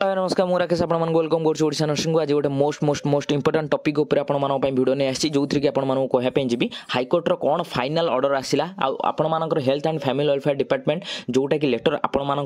हाय नमस्कार मु राकेश आपण वेलकम कर ओडिशा नर्सिंग आज गोटे मोस्ट इंपोर्टेंट टॉपिक ऊपर आपण वीडियो नहीं आसी जो कि आपण कहवाई जी हाईकोर्ट रो कौन फाइनल ऑर्डर आसला आपण health and family welfare department जोटा कि लेटर आपण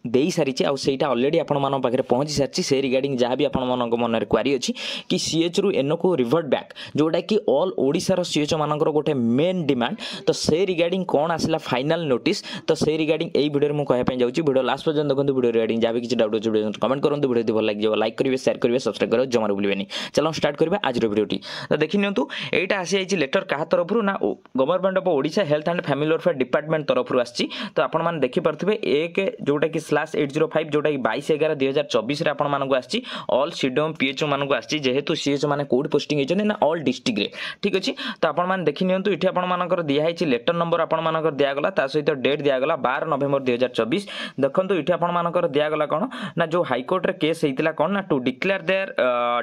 दे सारी आईटा अलरेडी आपण पाखे पहुँची सारी से रिगार्डिंग जहाँ भी आपण मन क्वारी अच्छी कि सीएच रु एनो को रिवर्ट बैक जोटा कि ऑल ओडिशार सीएच मानकर गोटे मेन डिमांड तो से रिगार्डिंग कौन आसला फाइनल नोटिस तो से रिगार्डिंग यही वीडियो मुझे कहवाई जाऊँगी वीडियो लास्ट पर्यटन देखो वीडियो रिगार्डिंग जहाँ भी किसी डाउट अच्छे कमेंट करूँ वीडियो भल लगे लाइक करेंगे शेयर करेंगे सब्सक्राइब करेंगे जमार भूलें चलो स्टार्ट करवा आज वीडियोटी तो देखी नियंतु एटा आसी जाइए लेटर क्या तरफ ना government of Odisha health and family welfare department तरफ आसी तो आपण देखिपे एक जोटा कि /805 जोटा कि 22/11/2024 आपण आसी ऑल सीडीएम पीएचओ मान आसी जेहेतु सीएचओ मैंने कौट पोस्टिंग होती ना ऑल डिस्ट्रिक्ट रे ठीक अच्छे तो आपण देखी नियंतु इठी आपण दिखाई लेटर नंबर आपण दिगला सहित डेट दिगला 12 नवेम्बर 2024 देखो ये आपण दिगला कौन ना जो हाईकोर्ट रे केस होता कौन ना to declare their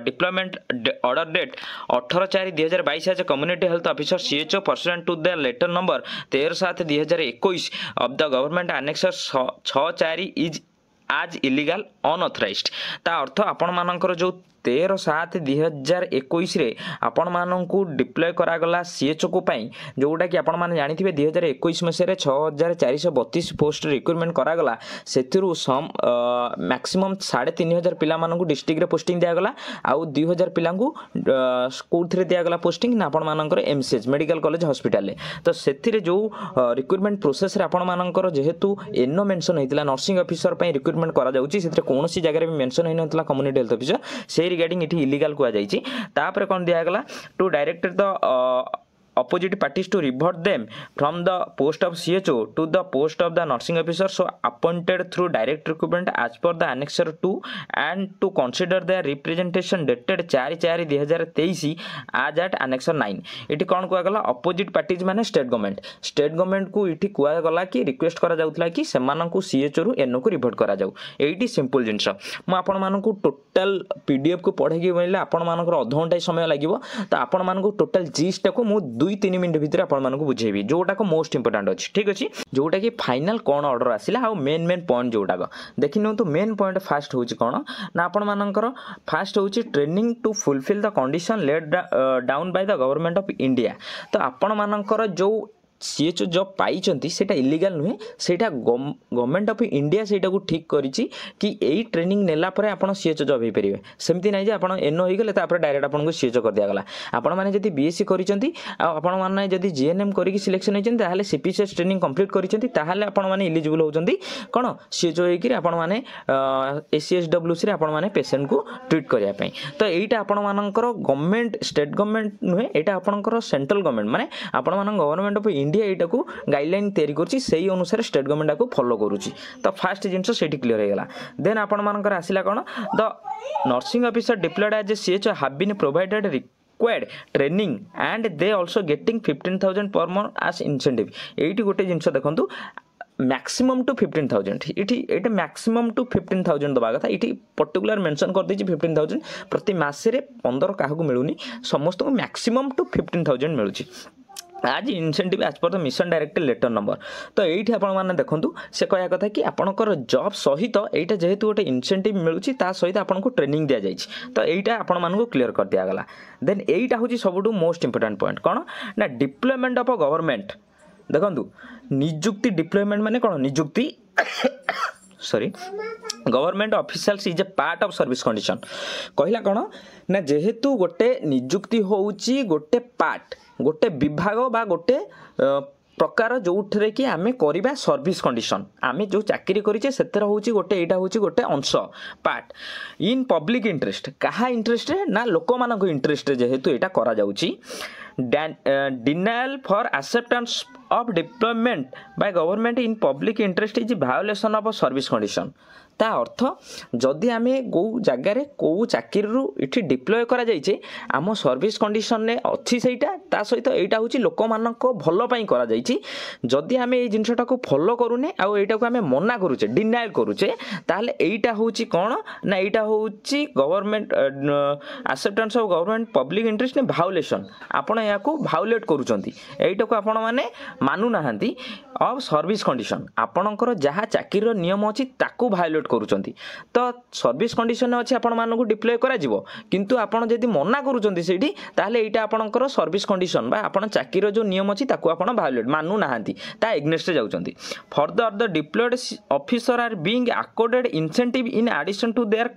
deployment order date 18/4/2022 as community health officer CHO pursuant to the letter number 13/7/2021 of the government annexure 6/4 is आज इलीगल अनऑथराइज्ड ता अर्थ आपण मानकर जो 13/7/2021 आपण मानू डिप्लॉय करागला सीएचओ को जोटा कि आपण मैंने जानते 2021 मसीह 6432 पोस्ट रिक्रुटमेंट करागला से मैक्सिमम 3500 पिला डिस्ट्रिक्ट पोस्टिंग दिगला आउ 2000 पिला कौन दिगला पोस्टिंग ना आपण मानकर एमसीएच मेडिकल कॉलेज हॉस्पिटल तो से जो रिक्रुटमेंट प्रोसेस आपण मानकर जेहेतु एनो मेंशन होता नर्सिंग ऑफिसर रिक्रुटमेंट करा कौन सी जगह भी मेंशन होता कम्युनिटी हेल्थ ऑफिसर से रिगार्डिंग इट इलीगल कहुई कौन दिगला to direct the opposite parties to revert them from the post of CHO to the post of the nursing officer so appointed through direct recruitment as per the annexure 2 and to consider their representation dated 4/4/2023 as at annexure 9 इटी कौन कहगला opposite parties माने state government को इटी कहगला कि request करा जाउतला कि सेमानंकु CHO रु एनो को revert करा जाउ एटी सिंपल जिंस मु आपण मानकु टोटल पीडीएफ को पढे कि बोले आपण मानकर अध घंटा समय लागिवो तो आपण मानकु टोटल जीस्ट को मु 2-3 मिनट भितर आपण बुझेबी जोटा को मोस्ट इंपोर्टेंट अच्छी ठीक अच्छे जोटा कि फाइनल कौन ऑर्डर आसला आ मेन पॉइंट जोटाक देखि तो मेन पॉइंट फास्ट हूँ कौन ना आपण मानकर फास्ट हूँ training to fulfil the condition laid down by the government of India तो आपण मानकर जो सीएचओ जॉब पाई सेटा इलीगल नुहे सेटा गवर्नमेंट ऑफ इंडिया सेटा को ठीक करिछि कि एई ट्रेनिंग नेला परे आपण सीएचओ जॉब हे परिबे सेमति नै जे आपण एनो होई गेले तापर डायरेक्ट आपण को सीएचओ कर दिया गला आपण माने जदी बीएससी करिसेंती आपण माने जदी जीएनएम करि कि सिलेक्शन होइछन ताहाले सीपीसीएस ट्रेनिंग कंप्लीट करिसेंती ताहाले आपण माने एलिजिबल होउछंती कोन सीएचओ हे कि आपण माने एसीएसडब्ल्यूसी रे आपण माने पेशेंट को ट्रीट करिया पई तो एईटा आपण मानकर गवर्नमेंट स्टेट गवर्नमेंट नुहे एटा आपणकर सेंट्रल गवर्नमेंट माने आपण मान गवर्नमेंट ऑफ इंडिया एटा को गाइडलाइन तैयारी करछि सेही अनुसार स्टेट गवर्नमेंट को फॉलो करूछि तो फास्ट जिंस सेठी क्लियर हेगला देन आपण मानकर आसिला कोन the nursing officer deployed as a CHO have been provided required training and they also getting 15,000 per month as incentive एठी गोटे जिंस देखंतु मैक्सिमम टू 15,000 इटी मैक्सिमम टू 15,000 दबा कथा इटी पर्टिकुलर मेंशन कर दीजिए 15,000 प्रति मासे 15 क्या मिलूनी समस्त को मैक्सिमम टू 15,000 मिलूची आज incentive as per the mission director letter number तो ये आपने देखूँ से कह कथा कि आपंकर जॉब सहित यहाँ जेहेतु गोटे इनसेंटिव मिलूँ ता सहित आपको ट्रेनिंग दि जाए तो यहाँ आपण क्लीयर कर दिगला देन यहाँ हूँ सब मोस्ट इंपोर्टेंट पॉइंट कौन ना डिप्लॉयमेंट ऑफ गवर्नमेंट देखो निजुक्ति डिप्लॉयमेंट माने कौन निजुक्ति sorry government officials is a part of service condition कहला कौन ना जेहेतु गोटे निजुक्ति होउची गोटे पार्ट गोटे विभाग बा गोटे प्रकार जो कि आम करवा सर्विस कंडीशन आम जो चाकरी करें से गोटे यहाँ हूँ गोटे अंश पार्ट इन पब्लिक इंटरेस्ट क्या इंटरेस्ट ना लोक मान इंटरेस्ट जेहेतु यहाँ करा जाउची denial for acceptance of deployment by government in public interest is violation of service condition ता अर्थ जदि आम कौ जगार कौ चाकरी इठी डिप्लॉय करा जाइए आम सर्विस कंडीशन ने अच्छी सेटा ता सहित एटा होची लोक मानक भल पई करा जाईची जदि आमे ए जिंसटा को फॉलो करूने आ एटा को आमे मना करूचे डिनायल करूचे ताहले एटा होची कोन ना एटा होची government acceptance of government public interest ने वायोलेशन आपण या को वायोलेट करूचंती एटा को आपण माने मानु नाहंती ऑफ सर्विस कंडीशन आपणकर जहाँ चाकरी नियम अच्छी ताकू वायोलेट करूचंती तो सर्विस कंडीशन अच्छी आपण मानकु डिप्लॉय करा जिवो किंतु आपण जदि मना करूचंती सेठी ताहले एटा आपणकर सर्विस कंडीशन बा आपण चाकरी जो नियम अच्छी ताकू आपण वायोलेट मानु नाहंती ता एग्नेस्ट जाउचंती further the deployed officer are being accorded incentive in addition to their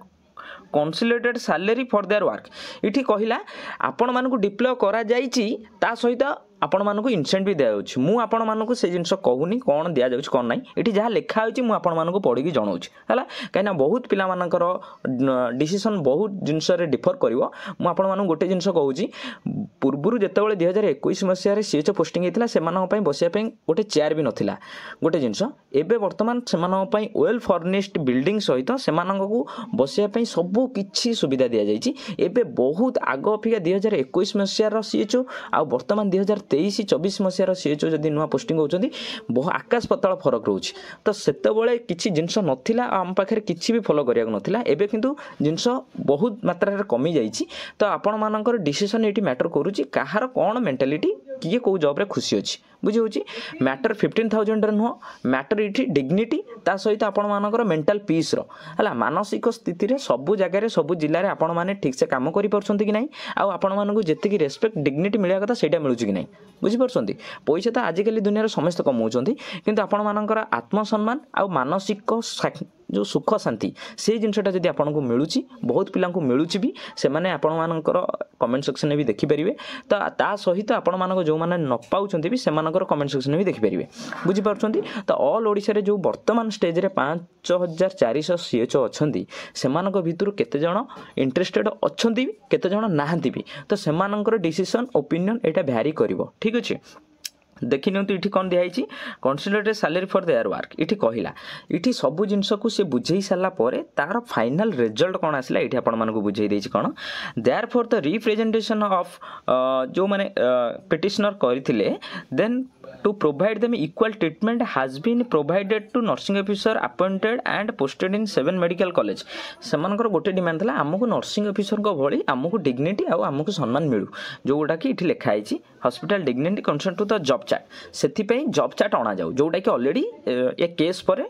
consolidated salary for their work इठी कहिला आपण मानकु डिप्लॉय करा जाईची ता सहित आपण मानकु इंसेंट भी दिया जाउछि मु आपण मानकु से जिंस कहूनी कोन दिया जाउछि कोन नै एठी जहा लेखा होछि मु आपण मानकु पढी कि जणाउछि हला काइना बहुत पिला मानकर डिसीजन बहुत जिंस रे डिफर करिवो मु आपण मानकु गोटे जिंस कहूछि पूर्वरु जेतेबेले 2021 मसिया रे सीएच पोस्टिंग हेतिला सेमानक पई बसिया पई गोटे चेयर भी नथिला गोटे जिंस एबे वर्तमान सेमानक पई वेल फर्निश्ड बिल्डिंग सहित सेमानकु बसिया पई सब किछि सुविधा दिया जाइछि एबे बहुत आग अपेक्षा 2021 मसिया रो सीएच आ वर्तमान 2023-24 मसीहार सीएचओ जदि नुआ पोस्टिंग होती बहु आकाश पताल फरक रोचे तो सेतबले किसी जिनस नथिला आम पाखे किसी भी फॉलो करिया नथिला एबे किंतु जिनस बहुत मात्रा रे कमी जाइछि तो आपण मानकर डिसीजन एटी मैटर करूछि काहार कोन मेंटालिटी किए को जॉब रे खुशी अछि बुझी होछि मैटर 15,000 रे नुह मैटर इठी डिग्निटी ता सहित आपण मानकर मेंटल पीस रो हला मानसिक स्थिति रे सब जगह रे सब जिल्ला रे आपण माने ठीक से काम करि परछंती कि नै आ आपण मानकु जेति कि रेस्पेक्ट डिग्निटी मिलिया कथा सेटा मिलुछि कि नै बुझी परछंती पैसा तो आजिकल दुनिया समस्त कमाउछंती किंतु आपण मानकर आत्मसम्मान आ मानसिक जो सुख शांति से जिनसटा जदि आपको मिलूँ बहुत पिला मिलूँ भी से मैंने आपण मानकर कमेंट सेक्शन में भी देखिपारे तो ता सहित आपण मान जो मैंने न पाँच भी से कमेंट सेक्शन में भी देखिपारे बुझीपार तो ऑल ओडिशा रे जो वर्तमान स्टेज रे 5,400 सीएचओ अच्छा से भितर केते जण इंटरेस्टेड अच्छा केते जण नाहांती भी तो से डिसीजन ओपिनियन यहाँ भ्यारी करिवो ठीक अच्छे देखि नियंतु इठी कोन दियाइछि कंसिडरेटेड सैलरी फॉर देयर वर्क इठी कहिला इठी सब जिंस को से बुझेई साला परे तार फाइनल रिजल्ट कोन आसिला इठी आपण मानको बुझेई देछि कोन therefore the representation of जो माने पिटिशनर करिथिले then to provide them equal treatment has been provided to nursing officer appointed and posted in 7 medical college सेमानकर गोटे डिमांड थला हमकु नर्सिंग ऑफिसर को भली हमकु डिग्निटी आ हमकु सम्मान मिलू जोटा कि इठी लिखा आइछि hospital dignity concern to the job chart सेथि पई जॉब चार्ट आना जाऊ जोटा कि ऑलरेडी ए केस पर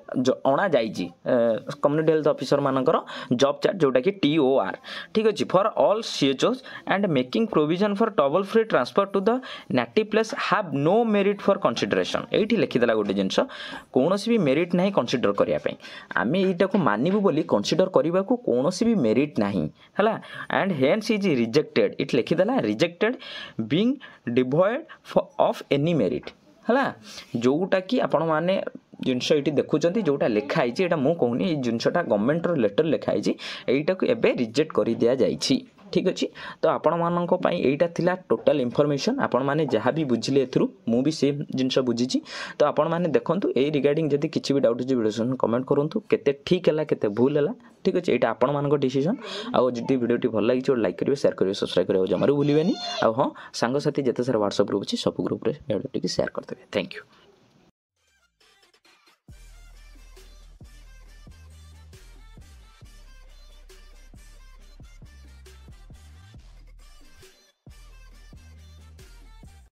आना जाइछि कम्युनिटी हेल्थ ऑफिसर मानकर जॉब चार्ट जोटा कि TOR ठीक अछि for all CHOs and making provision for trouble free transfer to the native place have no merit for consideration एठी लिखिदेला गोटे जिनस कौनसी भी मेरिट नहीं कंसिडर करिया पई आमे एटा को मानिबु बोली कंसिडर करिबा को कौनसी भी मेरिट नहीं हला and hence is rejected it लिखिदेला rejected being devoid of any merit हला जोटा कि आपण माने जिनस ये देखुं जोटा लिखाई एटा मु कहूनी जिनसटा गवर्नमेंट रो लेटर लिखाई एटा को एबे रिजेक्ट कर दिया जाइछि ठीक अच्छे तो आपण मानक एटा थिला टोटल इनफॉरमेशन आपण माने जहाँ भी बुझिले एथरू मु भी सेम जिनस बुझीची तो आपण माने देखंतु ए रिगार्डिंग जदि किछि भी डाउट अछि वीडियो कमेंट करंतु केते ठीक हैला केते भूल हैला ठीक अच्छे एटा आपण मानक डिसीजन आ जदि वीडियोटी भल लागि छ लाइक करिवे शेयर करिवे सब्सक्राइब करिवे जमारू भूलिबेनी आ हां सांग साथी जते सारा WhatsApp ग्रुप अछि सब ग्रुप रे वीडियोटी शेयर करदेबे थैंक यू।